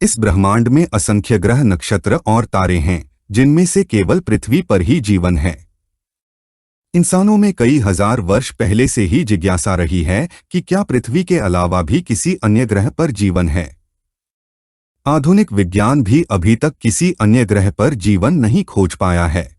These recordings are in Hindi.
इस ब्रह्मांड में असंख्य ग्रह, नक्षत्र और तारे हैं, जिनमें से केवल पृथ्वी पर ही जीवन है। इंसानों में कई हजार वर्ष पहले से ही जिज्ञासा रही है कि क्या पृथ्वी के अलावा भी किसी अन्य ग्रह पर जीवन है। आधुनिक विज्ञान भी अभी तक किसी अन्य ग्रह पर जीवन नहीं खोज पाया है।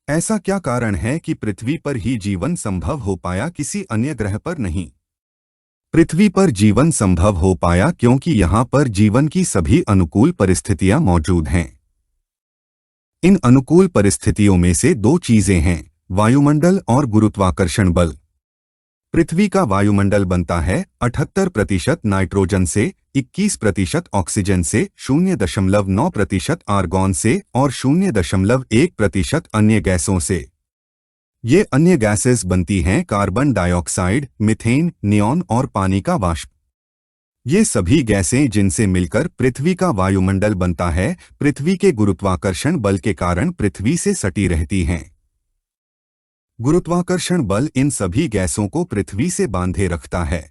ऐसा क्या कारण है कि पृथ्वी पर ही जीवन संभव हो पाया, किसी अन्य ग्रह पर नहीं? पृथ्वी पर जीवन संभव हो पाया क्योंकि यहाँ पर जीवन की सभी अनुकूल परिस्थितियां मौजूद हैं। इन अनुकूल परिस्थितियों में से दो चीजें हैं, वायुमंडल और गुरुत्वाकर्षण बल। पृथ्वी का वायुमंडल बनता है 78% नाइट्रोजन से, 21% ऑक्सीजन से, 0.9% आर्गॉन से और 0.1% अन्य गैसों से। ये अन्य गैसेस बनती हैं कार्बन डाइऑक्साइड, मीथेन, नियॉन और पानी का वाष्प। ये सभी गैसें जिनसे मिलकर पृथ्वी का वायुमंडल बनता है, पृथ्वी के गुरुत्वाकर्षण बल के कारण पृथ्वी से सटी रहती हैं। गुरुत्वाकर्षण बल इन सभी गैसों को पृथ्वी से बांधे रखता है।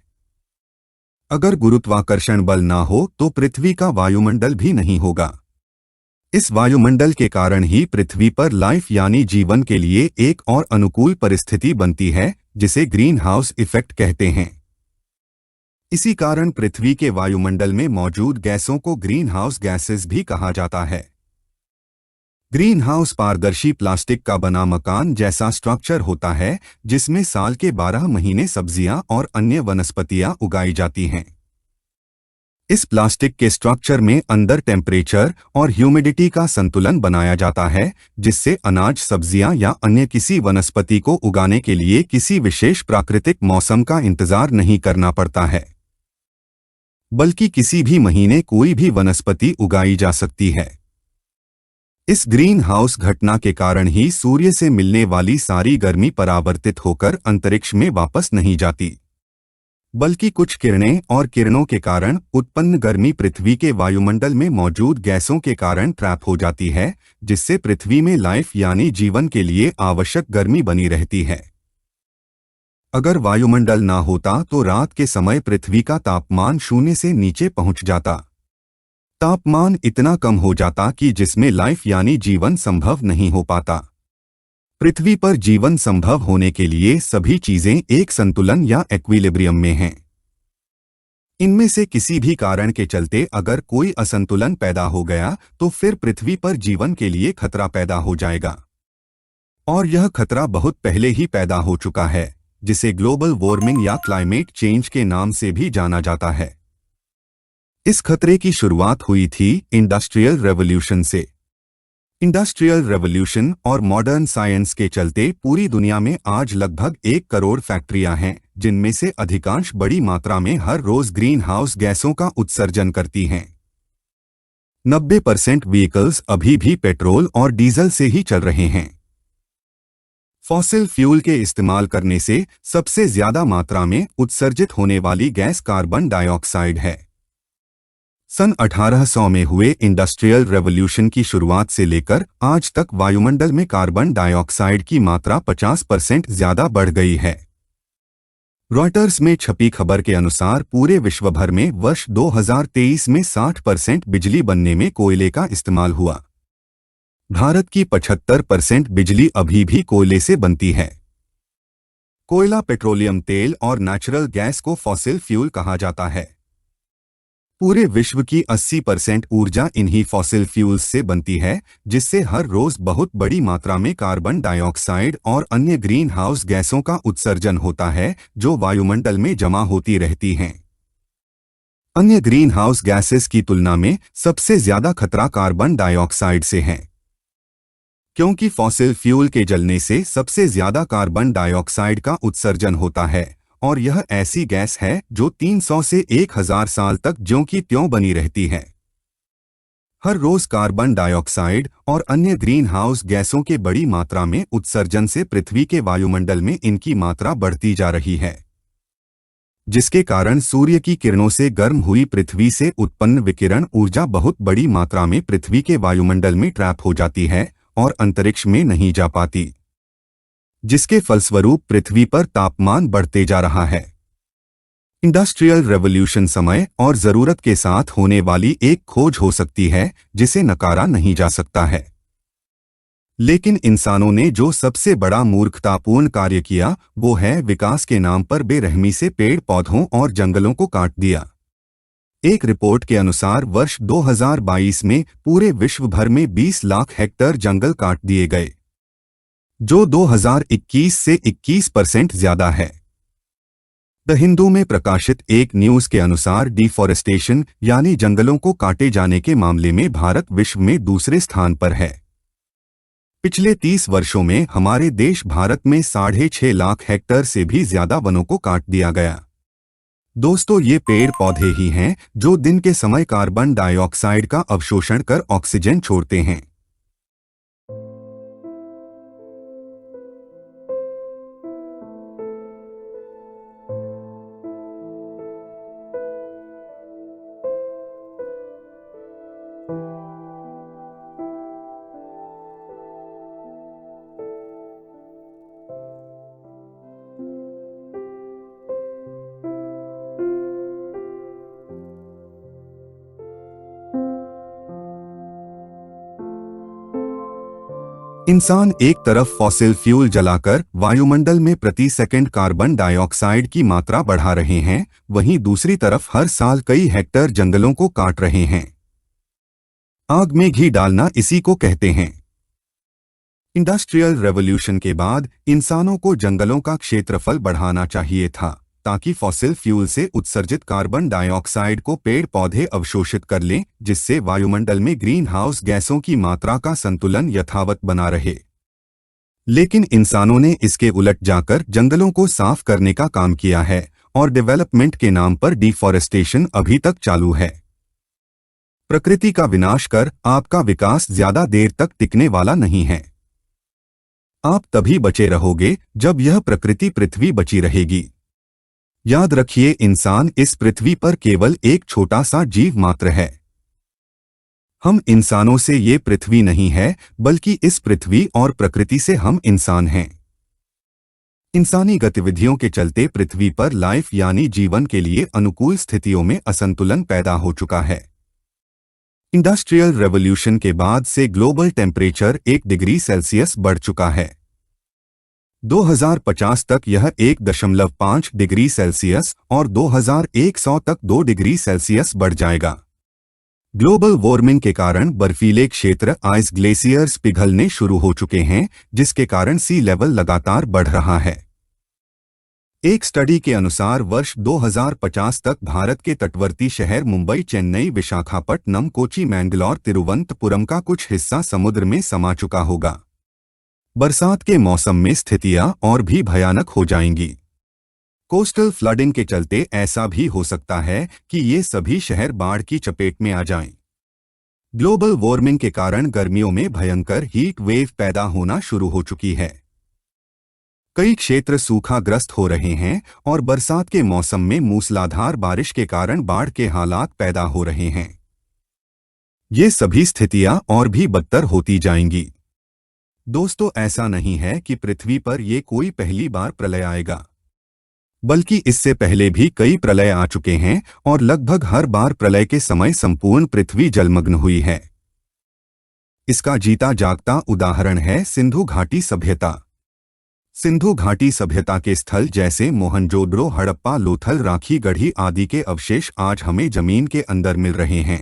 अगर गुरुत्वाकर्षण बल ना हो तो पृथ्वी का वायुमंडल भी नहीं होगा। इस वायुमंडल के कारण ही पृथ्वी पर लाइफ यानी जीवन के लिए एक और अनुकूल परिस्थिति बनती है, जिसे ग्रीन हाउस इफेक्ट कहते हैं। इसी कारण पृथ्वी के वायुमंडल में मौजूद गैसों को ग्रीन हाउस गैसेस भी कहा जाता है। ग्रीन हाउस पारदर्शी प्लास्टिक का बना मकान जैसा स्ट्रक्चर होता है, जिसमें साल के 12 महीने सब्जियां और अन्य वनस्पतियां उगाई जाती हैं। इस प्लास्टिक के स्ट्रक्चर में अंदर टेम्परेचर और ह्यूमिडिटी का संतुलन बनाया जाता है, जिससे अनाज, सब्जियां या अन्य किसी वनस्पति को उगाने के लिए किसी विशेष प्राकृतिक मौसम का इंतजार नहीं करना पड़ता है, बल्कि किसी भी महीने कोई भी वनस्पति उगाई जा सकती है। इस ग्रीन हाउस घटना के कारण ही सूर्य से मिलने वाली सारी गर्मी परावर्तित होकर अंतरिक्ष में वापस नहीं जाती, बल्कि कुछ किरणें और किरणों के कारण उत्पन्न गर्मी पृथ्वी के वायुमंडल में मौजूद गैसों के कारण ट्रैप हो जाती है, जिससे पृथ्वी में लाइफ यानी जीवन के लिए आवश्यक गर्मी बनी रहती है। अगर वायुमंडल ना होता तो रात के समय पृथ्वी का तापमान 0 से नीचे पहुंच जाता। तापमान इतना कम हो जाता कि जिसमें लाइफ यानी जीवन संभव नहीं हो पाता। पृथ्वी पर जीवन संभव होने के लिए सभी चीजें एक संतुलन या इक्विलिब्रियम में हैं। इनमें से किसी भी कारण के चलते अगर कोई असंतुलन पैदा हो गया तो फिर पृथ्वी पर जीवन के लिए खतरा पैदा हो जाएगा। और यह खतरा बहुत पहले ही पैदा हो चुका है, जिसे ग्लोबल वार्मिंग या क्लाइमेट चेंज के नाम से भी जाना जाता है। इस खतरे की शुरुआत हुई थी इंडस्ट्रियल रेवोल्यूशन से। इंडस्ट्रियल रेवोल्यूशन और मॉडर्न साइंस के चलते पूरी दुनिया में आज लगभग 1 करोड़ फैक्ट्रियां हैं, जिनमें से अधिकांश बड़ी मात्रा में हर रोज ग्रीन हाउस गैसों का उत्सर्जन करती हैं। 90% व्हीकल्स अभी भी पेट्रोल और डीजल से ही चल रहे हैं। फॉसिल फ्यूल के इस्तेमाल करने से सबसे ज्यादा मात्रा में उत्सर्जित होने वाली गैस कार्बन डाइऑक्साइड है। सन 1800 में हुए इंडस्ट्रियल रेवोल्यूशन की शुरुआत से लेकर आज तक वायुमंडल में कार्बन डाइऑक्साइड की मात्रा 50% ज्यादा बढ़ गई है। रॉयटर्स में छपी खबर के अनुसार पूरे विश्व भर में वर्ष 2023 में 60% बिजली बनने में कोयले का इस्तेमाल हुआ। भारत की 75% बिजली अभी भी कोयले से बनती है। कोयला, पेट्रोलियम तेल और नेचुरल गैस को फॉसिल फ्यूल कहा जाता है। पूरे विश्व की 80% ऊर्जा इन्हीं फॉसिल फ्यूल्स से बनती है, जिससे हर रोज बहुत बड़ी मात्रा में कार्बन डाइऑक्साइड और अन्य ग्रीन हाउस गैसों का उत्सर्जन होता है, जो वायुमंडल में जमा होती रहती हैं। अन्य ग्रीन हाउस गैसेस की तुलना में सबसे ज्यादा खतरा कार्बन डाइऑक्साइड से है, क्योंकि फॉसिल फ्यूल के जलने से सबसे ज्यादा कार्बन डाइऑक्साइड का उत्सर्जन होता है, और यह ऐसी गैस है जो 300 से 1000 साल तक ज्यों की त्यों बनी रहती है। हर रोज कार्बन डाइऑक्साइड और अन्य ग्रीन हाउस गैसों के बड़ी मात्रा में उत्सर्जन से पृथ्वी के वायुमंडल में इनकी मात्रा बढ़ती जा रही है, जिसके कारण सूर्य की किरणों से गर्म हुई पृथ्वी से उत्पन्न विकिरण ऊर्जा बहुत बड़ी मात्रा में पृथ्वी के वायुमंडल में ट्रैप हो जाती है और अंतरिक्ष में नहीं जा पाती, जिसके फलस्वरूप पृथ्वी पर तापमान बढ़ते जा रहा है। इंडस्ट्रियल रेवोल्यूशन समय और जरूरत के साथ होने वाली एक खोज हो सकती है जिसे नकारा नहीं जा सकता है। लेकिन इंसानों ने जो सबसे बड़ा मूर्खतापूर्ण कार्य किया वो है विकास के नाम पर बेरहमी से पेड़ पौधों और जंगलों को काट दिया। एक रिपोर्ट के अनुसार वर्ष 2022 में पूरे विश्व भर में 20 लाख हेक्टेयर जंगल काट दिए गए, जो 2021 से 21% ज्यादा है। द हिंदू में प्रकाशित एक न्यूज के अनुसार डिफॉरेस्टेशन यानी जंगलों को काटे जाने के मामले में भारत विश्व में दूसरे स्थान पर है। पिछले 30 वर्षों में हमारे देश भारत में 6.5 लाख हेक्टेयर से भी ज्यादा वनों को काट दिया गया। दोस्तों, ये पेड़ पौधे ही हैं जो दिन के समय कार्बन डाइऑक्साइड का अवशोषण कर ऑक्सीजन छोड़ते हैं। इंसान एक तरफ फॉसिल फ्यूल जलाकर वायुमंडल में प्रति सेकंड कार्बन डाइऑक्साइड की मात्रा बढ़ा रहे हैं, वहीं दूसरी तरफ हर साल कई हेक्टेयर जंगलों को काट रहे हैं। आग में घी डालना इसी को कहते हैं। इंडस्ट्रियल रेवोल्यूशन के बाद इंसानों को जंगलों का क्षेत्रफल बढ़ाना चाहिए था ताकि फॉसिल फ्यूल से उत्सर्जित कार्बन डाइऑक्साइड को पेड़ पौधे अवशोषित कर लें, जिससे वायुमंडल में ग्रीन हाउस गैसों की मात्रा का संतुलन यथावत बना रहे। लेकिन इंसानों ने इसके उलट जाकर जंगलों को साफ करने का काम किया है और डेवलपमेंट के नाम पर डिफॉरेस्टेशन अभी तक चालू है। प्रकृति का विनाश कर आपका विकास ज्यादा देर तक टिकने वाला नहीं है। आप तभी बचे रहोगे जब यह प्रकृति पृथ्वी बची रहेगी। याद रखिए, इंसान इस पृथ्वी पर केवल एक छोटा सा जीव मात्र है। हम इंसानों से ये पृथ्वी नहीं है, बल्कि इस पृथ्वी और प्रकृति से हम इंसान हैं। इंसानी गतिविधियों के चलते पृथ्वी पर लाइफ यानी जीवन के लिए अनुकूल स्थितियों में असंतुलन पैदा हो चुका है। इंडस्ट्रियल रेवोल्यूशन के बाद से ग्लोबल टेम्परेचर 1 डिग्री सेल्सियस बढ़ चुका है। 2050 तक यह 1.5 डिग्री सेल्सियस और 2100 तक 2 डिग्री सेल्सियस बढ़ जाएगा। ग्लोबल वार्मिंग के कारण बर्फीले क्षेत्र आइस ग्लेशियर्स पिघलने शुरू हो चुके हैं, जिसके कारण सी लेवल लगातार बढ़ रहा है। एक स्टडी के अनुसार वर्ष 2050 तक भारत के तटवर्ती शहर मुंबई, चेन्नई, विशाखापट्टनम, कोची, मैंगलोर, तिरुवनंतपुरम का कुछ हिस्सा समुद्र में समा चुका होगा। बरसात के मौसम में स्थितियां और भी भयानक हो जाएंगी। कोस्टल फ्लडिंग के चलते ऐसा भी हो सकता है कि ये सभी शहर बाढ़ की चपेट में आ जाएं। ग्लोबल वार्मिंग के कारण गर्मियों में भयंकर हीट वेव पैदा होना शुरू हो चुकी है। कई क्षेत्र सूखाग्रस्त हो रहे हैं और बरसात के मौसम में मूसलाधार बारिश के कारण बाढ़ के हालात पैदा हो रहे हैं। ये सभी स्थितियां और भी बदतर होती जाएंगी। दोस्तों, ऐसा नहीं है कि पृथ्वी पर ये कोई पहली बार प्रलय आएगा, बल्कि इससे पहले भी कई प्रलय आ चुके हैं और लगभग हर बार प्रलय के समय संपूर्ण पृथ्वी जलमग्न हुई है। इसका जीता जागता उदाहरण है सिंधु घाटी सभ्यता। सिंधु घाटी सभ्यता के स्थल जैसे मोहनजोदड़ो, हड़प्पा, लोथल, राखी गढ़ी आदि के अवशेष आज हमें जमीन के अंदर मिल रहे हैं।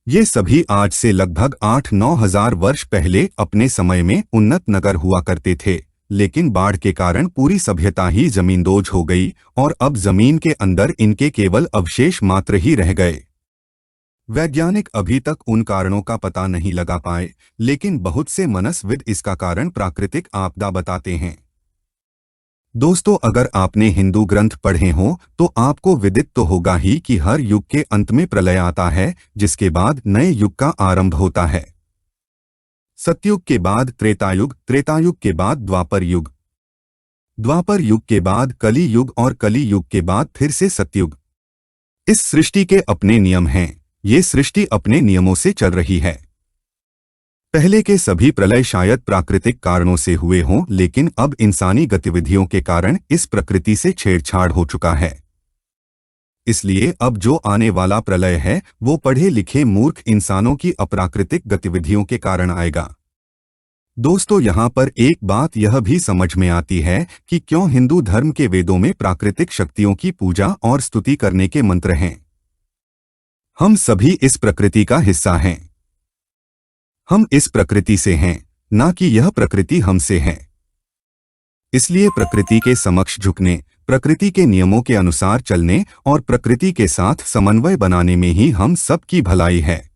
ये सभी आज से लगभग 8-9 हजार वर्ष पहले अपने समय में उन्नत नगर हुआ करते थे, लेकिन बाढ़ के कारण पूरी सभ्यता ही जमींदोज हो गई और अब जमीन के अंदर इनके केवल अवशेष मात्र ही रह गए। वैज्ञानिक अभी तक उन कारणों का पता नहीं लगा पाए, लेकिन बहुत से मनस्विद इसका कारण प्राकृतिक आपदा बताते हैं। दोस्तों, अगर आपने हिंदू ग्रंथ पढ़े हों तो आपको विदित तो होगा ही कि हर युग के अंत में प्रलय आता है, जिसके बाद नए युग का आरंभ होता है। सतयुग के बाद त्रेतायुग, त्रेतायुग के बाद द्वापर युग, द्वापर युग के बाद कली युग और कली युग के बाद फिर से सतयुग। इस सृष्टि के अपने नियम हैं, ये सृष्टि अपने नियमों से चल रही है। पहले के सभी प्रलय शायद प्राकृतिक कारणों से हुए हों, लेकिन अब इंसानी गतिविधियों के कारण इस प्रकृति से छेड़छाड़ हो चुका है। इसलिए अब जो आने वाला प्रलय है वो पढ़े लिखे मूर्ख इंसानों की अप्राकृतिक गतिविधियों के कारण आएगा। दोस्तों, यहाँ पर एक बात यह भी समझ में आती है कि क्यों हिंदू धर्म के वेदों में प्राकृतिक शक्तियों की पूजा और स्तुति करने के मंत्र हैं। हम सभी इस प्रकृति का हिस्सा हैं। हम इस प्रकृति से हैं, ना कि यह प्रकृति हमसे है। इसलिए प्रकृति के समक्ष झुकने, प्रकृति के नियमों के अनुसार चलने और प्रकृति के साथ समन्वय बनाने में ही हम सबकी भलाई है।